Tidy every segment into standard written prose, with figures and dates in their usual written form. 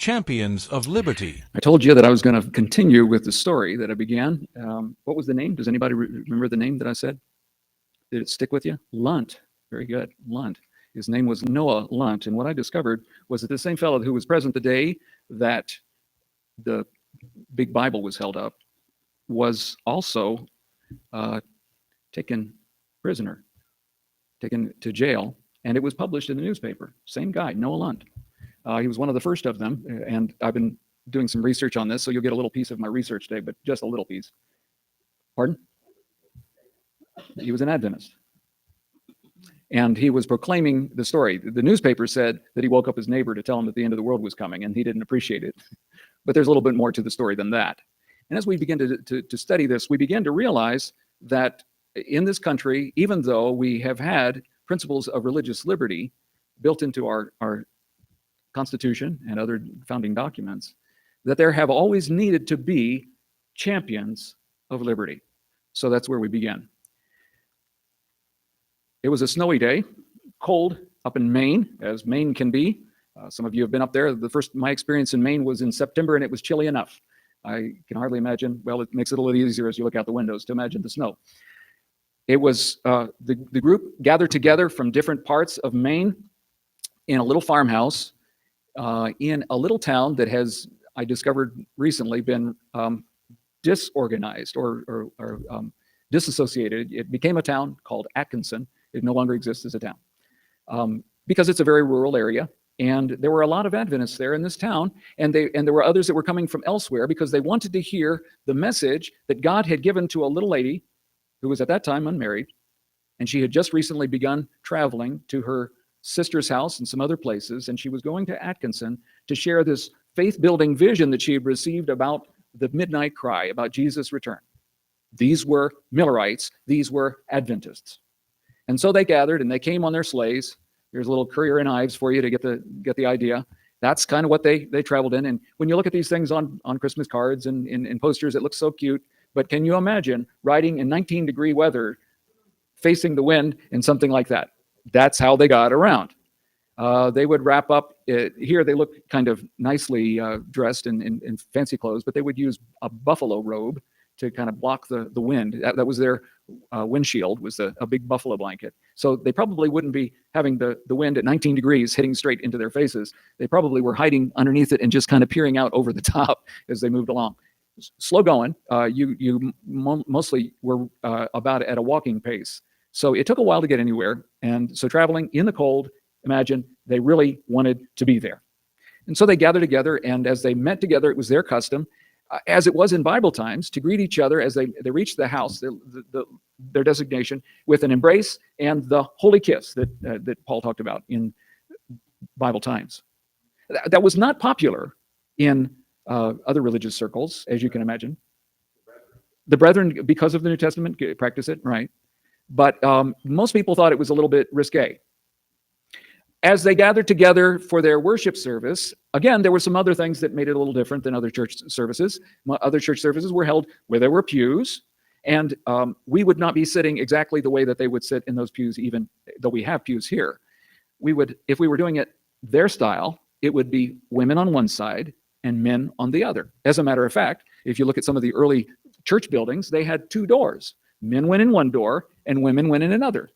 champions of liberty. I told you that I was going to continue with the story that I began. What was the name? Does anybody remember the name that I said? Did it stick with you? Lunt. Very good. Lunt. His name was Noah Lunt. And what I discovered was that the same fellow who was present the day that the big Bible was held up was also taken prisoner, taken to jail, and it was published in the newspaper. Same guy, Noah Lunt. He was one of the first of them, and I've been doing some research on this, so you'll get a little piece of my research today, but just a little piece. Pardon? He was an Adventist. And he was proclaiming the story. The newspaper said that he woke up his neighbor to tell him that the end of the world was coming, and he didn't appreciate it. But there's a little bit more to the story than that. And as we begin to study this, we begin to realize that in this country, even though we have had principles of religious liberty built into our Constitution and other founding documents, that there have always needed to be champions of liberty. So that's where we begin. It was a snowy day, cold up in Maine, as Maine can be. Some of you have been up there. My experience in Maine was in September, and it was chilly enough. I can hardly imagine. Well, it makes it a little easier as you look out the windows to imagine the snow. It was the group gathered together from different parts of Maine in a little farmhouse in a little town that has, I discovered recently, been disorganized or disassociated. It became a town called Atkinson. It no longer exists as a town because it's a very rural area. And there were a lot of Adventists there in this town, and there were others that were coming from elsewhere because they wanted to hear the message that God had given to a little lady who was at that time unmarried, and she had just recently begun traveling to her sister's house and some other places, and she was going to Atkinson to share this faith-building vision that she had received about the midnight cry, about Jesus' return. These were Millerites. These were Adventists. And so they gathered, and they came on their sleighs. Here's a little Currier and Ives for you to get the idea. That's kind of what they traveled in. And when you look at these things on Christmas cards and in posters, it looks so cute. But can you imagine riding in 19-degree weather, facing the wind, and something like that? That's how they got around. They would wrap up. Here they look kind of nicely dressed in fancy clothes, but they would use a buffalo robe to kind of block the wind. That was their windshield, was a big buffalo blanket. So they probably wouldn't be having the wind at 19 degrees hitting straight into their faces. They probably were hiding underneath it and just kind of peering out over the top as they moved along. Slow going. You mostly were about at a walking pace. So it took a while to get anywhere. And so traveling in the cold, imagine they really wanted to be there. And so they gathered together, and as they met together, it was their custom, as it was in Bible times, to greet each other as they reached the house, their designation, with an embrace and the holy kiss that Paul talked about in Bible times. That was not popular in other religious circles, as you can imagine. The brethren, because of the New Testament, practice it, right? But most people thought it was a little bit risque. As they gathered together for their worship service, again, there were some other things that made it a little different than other church services. Other church services were held where there were pews, and we would not be sitting exactly the way that they would sit in those pews, even though we have pews here. We would, if we were doing it their style, it would be women on one side and men on the other. As a matter of fact, if you look at some of the early church buildings, they had two doors. Men went in one door and women went in another.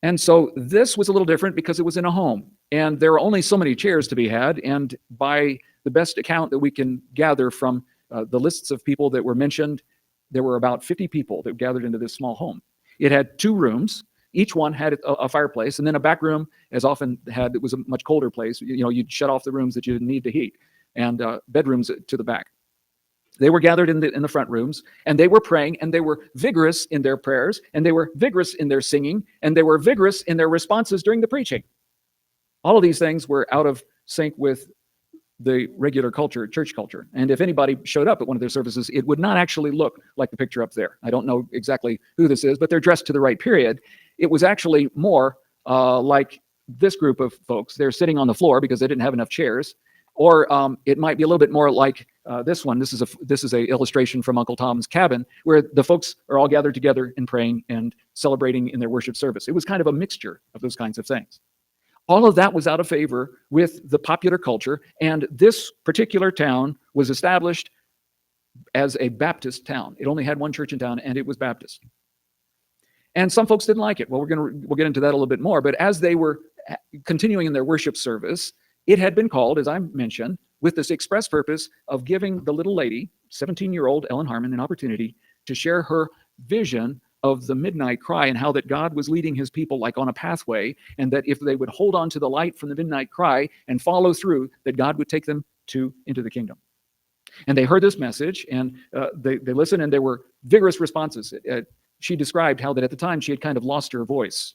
And so this was a little different because it was in a home, and there are only so many chairs to be had. And by the best account that we can gather from the lists of people that were mentioned, there were about 50 people that gathered into this small home. It had two rooms. Each one had a fireplace, and then a back room, as often had, it was a much colder place. You know, you'd shut off the rooms that you didn't need to heat, and bedrooms to the back. They were gathered in the front rooms, and they were praying, and they were vigorous in their prayers, and they were vigorous in their singing, and they were vigorous in their responses during the preaching. All of these things were out of sync with the regular culture, church culture. And if anybody showed up at one of their services, it would not actually look like the picture up there. I don't know exactly who this is, but they're dressed to the right period. It was actually more like this group of folks. They're sitting on the floor because they didn't have enough chairs. Or it might be a little bit more like this one. This is a illustration from Uncle Tom's Cabin, where the folks are all gathered together and praying and celebrating in their worship service. It was kind of a mixture of those kinds of things. All of that was out of favor with the popular culture, and this particular town was established as a Baptist town. It only had one church in town, and it was Baptist. And some folks didn't like it. Well, we'll get into that a little bit more. But as they were continuing in their worship service, it had been called, as I mentioned, with this express purpose of giving the little lady, 17-year-old Ellen Harmon, an opportunity to share her vision of the midnight cry and how that God was leading his people like on a pathway, and that if they would hold on to the light from the midnight cry and follow through, that God would take them into the kingdom. And they heard this message, and they listened, and there were vigorous responses. She described how that at the time she had kind of lost her voice,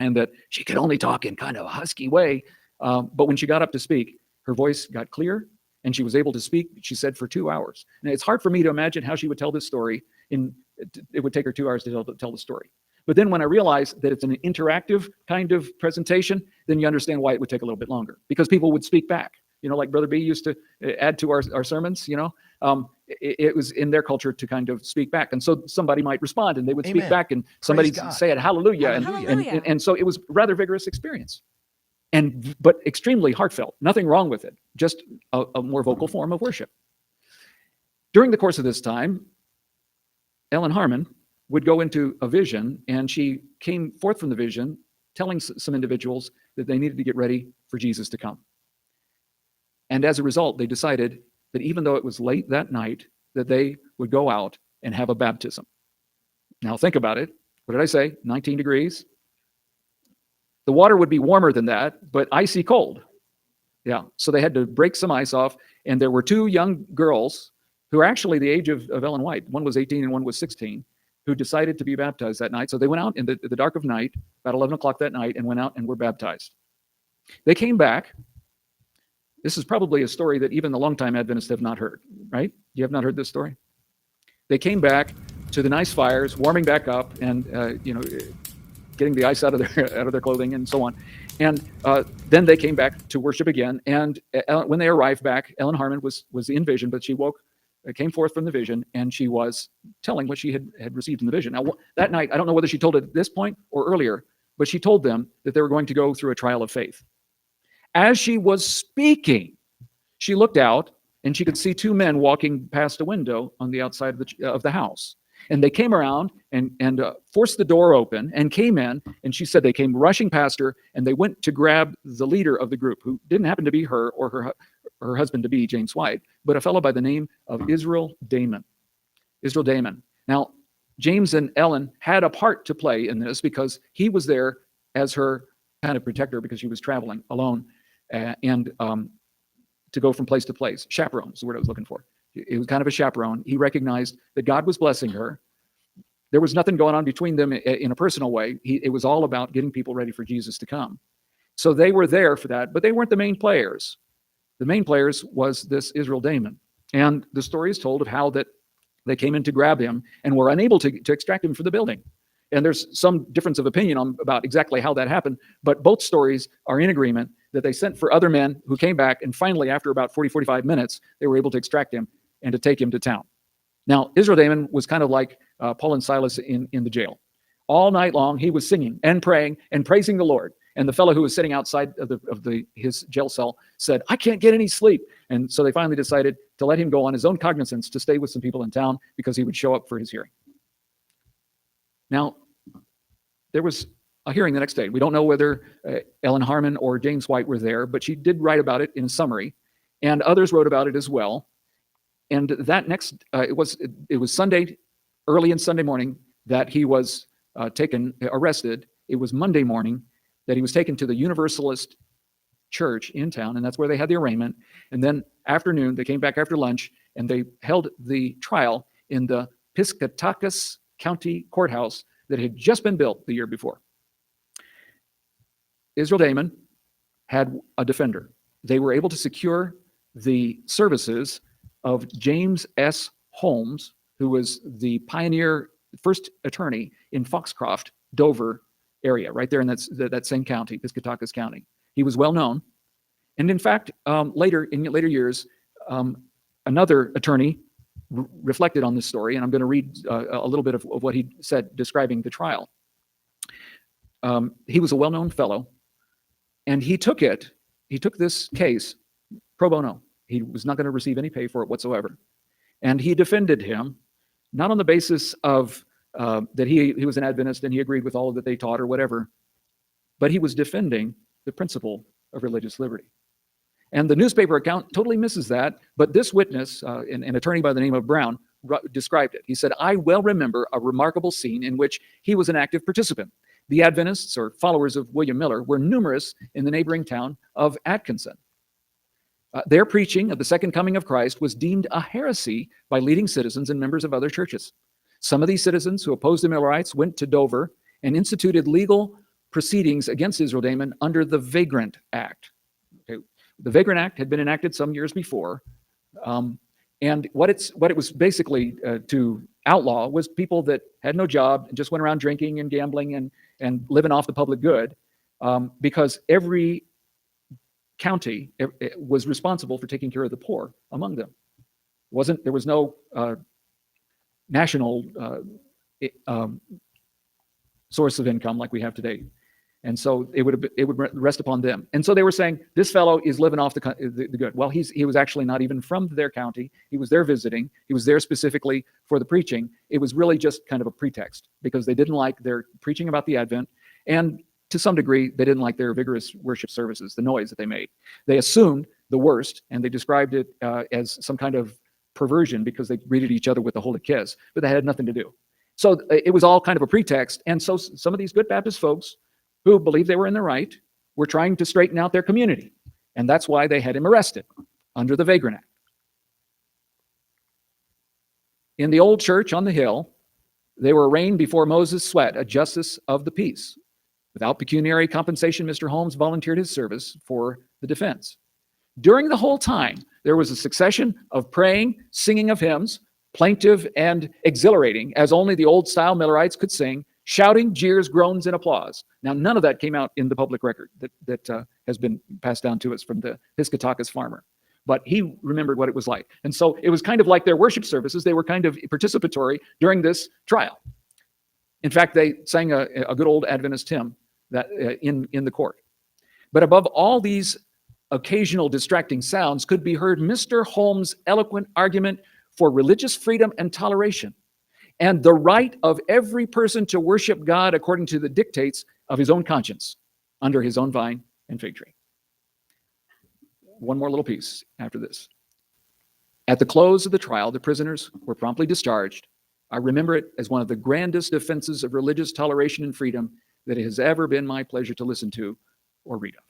and that she could only talk in kind of a husky way. But when she got up to speak, her voice got clear, and she was able to speak, she said, for 2 hours. And it's hard for me to imagine how she would tell this story. It would take her 2 hours to tell the story. But then when I realized that it's an interactive kind of presentation, then you understand why it would take a little bit longer, because people would speak back. Like Brother B used to add to our sermons, it was in their culture to kind of speak back. And so somebody might respond, and they would speak back, and somebody say it, hallelujah. Hallelujah. And so it was a rather vigorous experience, but extremely heartfelt. Nothing wrong with it, just a more vocal form of worship. During the course of this time, Ellen Harmon would go into a vision, and she came forth from the vision telling some individuals that they needed to get ready for Jesus to come. And as a result, they decided that even though it was late that night, that they would go out and have a baptism. Now think about it. What did I say? 19 degrees. The water would be warmer than that, but icy cold. Yeah, so they had to break some ice off, and there were two young girls who were actually the age of Ellen White. One was 18 and one was 16, who decided to be baptized that night. So they went out in the dark of night, about 11 o'clock that night, and went out and were baptized. They came back. This is probably a story that even the longtime Adventists have not heard, right? You have not heard this story? They came back to the nice fires, warming back up, and getting the ice out of their clothing and so on. And then they came back to worship again. And when they arrived back, Ellen Harmon was in vision, but she came forth from the vision, and she was telling what she had received in the vision. Now, that night, I don't know whether she told it at this point or earlier, but she told them that they were going to go through a trial of faith. As she was speaking, she looked out, and she could see two men walking past a window on the outside of the house. And they came around and forced the door open and came in. And she said they came rushing past her, and they went to grab the leader of the group, who didn't happen to be her or her husband to be, James White, but a fellow by the name of Israel Dammon. Israel Dammon. Now, James and Ellen had a part to play in this, because he was there as her kind of protector, because she was traveling alone and to go from place to place. Chaperone is the word I was looking for. It was kind of a chaperone. He recognized that God was blessing her. There was nothing going on between them in a personal way. It was all about getting people ready for Jesus to come. So they were there for that, but they weren't the main players. The main players was this Israel Dammon. And the story is told of how that they came in to grab him and were unable to extract him from the building. And there's some difference of opinion about exactly how that happened, but both stories are in agreement that they sent for other men who came back, and finally, after about 45 minutes, they were able to extract him and to take him to town. Now, Israel Dammon was kind of like Paul and Silas in the jail. All night long, he was singing and praying and praising the Lord. And the fellow who was sitting outside of his jail cell said, "I can't get any sleep." And so they finally decided to let him go on his own cognizance to stay with some people in town, because he would show up for his hearing. Now, there was a hearing the next day. We don't know whether Ellen Harmon or James White were there, but she did write about it in a summary, and others wrote about it as well. And that it was Sunday, early in Sunday morning, that he was arrested. It was Monday morning that he was taken to the Universalist church in town, and that's where they had the arraignment. And then afternoon, they came back after lunch, and they held the trial in the Piscataquis County Courthouse that had just been built the year before. Israel Dammon had a defender. They were able to secure the services of James S. Holmes, who was the pioneer first attorney in Foxcroft, Dover area, right there in that same county, Piscataquis County. He was well known. And in fact, in later years, another attorney reflected on this story, and I'm going to read a little bit of what he said describing the trial. He was a well-known fellow And he took this case pro bono. He was not going to receive any pay for it whatsoever. And he defended him, not on the basis of that he was an Adventist and he agreed with all that they taught or whatever, but he was defending the principle of religious liberty. And the newspaper account totally misses that, but this witness, an attorney by the name of Brown, described it. He said, "I well remember a remarkable scene in which he was an active participant. The Adventists, or followers of William Miller, were numerous in the neighboring town of Atkinson. Their preaching of the second coming of Christ was deemed a heresy by leading citizens and members of other churches. Some of these citizens who opposed the Millerites went to Dover and instituted legal proceedings against Israel Dammon under the Vagrant Act." Okay. The Vagrant Act had been enacted some years before, and what it was basically to outlaw was people that had no job and just went around drinking and gambling and living off the public good, because every county was responsible for taking care of the poor among them. There was no national source of income like we have today. And so it would rest upon them. And so they were saying, this fellow is living off the good. Well, he was actually not even from their county. He was there visiting. He was there specifically for the preaching. It was really just kind of a pretext because they didn't like their preaching about the Advent. And to some degree, they didn't like their vigorous worship services, the noise that they made. They assumed the worst, and they described it as some kind of perversion because they greeted each other with a holy kiss, but that had nothing to do. So it was all kind of a pretext. And so some of these good Baptist folks who believed they were in the right were trying to straighten out their community. And that's why they had him arrested under the Vagrant Act. In the old church on the hill, they were arraigned before Moses Sweat, a justice of the peace. Without pecuniary compensation, Mr. Holmes volunteered his service for the defense. During the whole time, there was a succession of praying, singing of hymns, plaintive and exhilarating, as only the old-style Millerites could sing, shouting, jeers, groans, and applause. Now, none of that came out in the public record that has been passed down to us from the Piscataquis farmer. But he remembered what it was like. And so it was kind of like their worship services. They were kind of participatory during this trial. In fact, they sang a good old Adventist hymn that in the court. But above all these occasional distracting sounds could be heard Mr. Holmes' eloquent argument for religious freedom and toleration, and the right of every person to worship God according to the dictates of his own conscience, under his own vine and fig tree. One more little piece after this. At the close of the trial, the prisoners were promptly discharged. I remember it as one of the grandest defenses of religious toleration and freedom that it has ever been my pleasure to listen to or read of.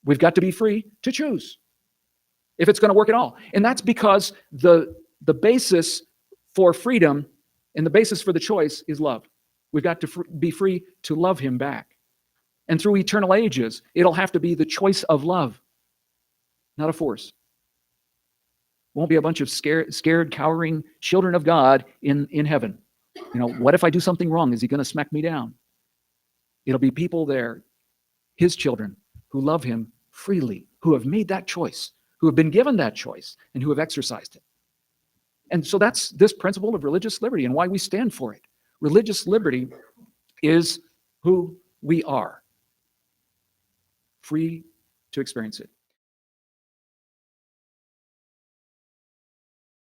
We've got to be free to choose if it's going to work at all. And that's because the basis for freedom and the basis for the choice is love. We've got to be free to love him back. And through eternal ages, it'll have to be the choice of love, not a force. Won't be a bunch of scared, cowering children of God in heaven. You know, what if I do something wrong? Is he going to smack me down? It'll be people there, his children, who love him freely, who have made that choice, who have been given that choice, and who have exercised it. And so that's this principle of religious liberty and why we stand for it. Religious liberty is who we are, free to experience it.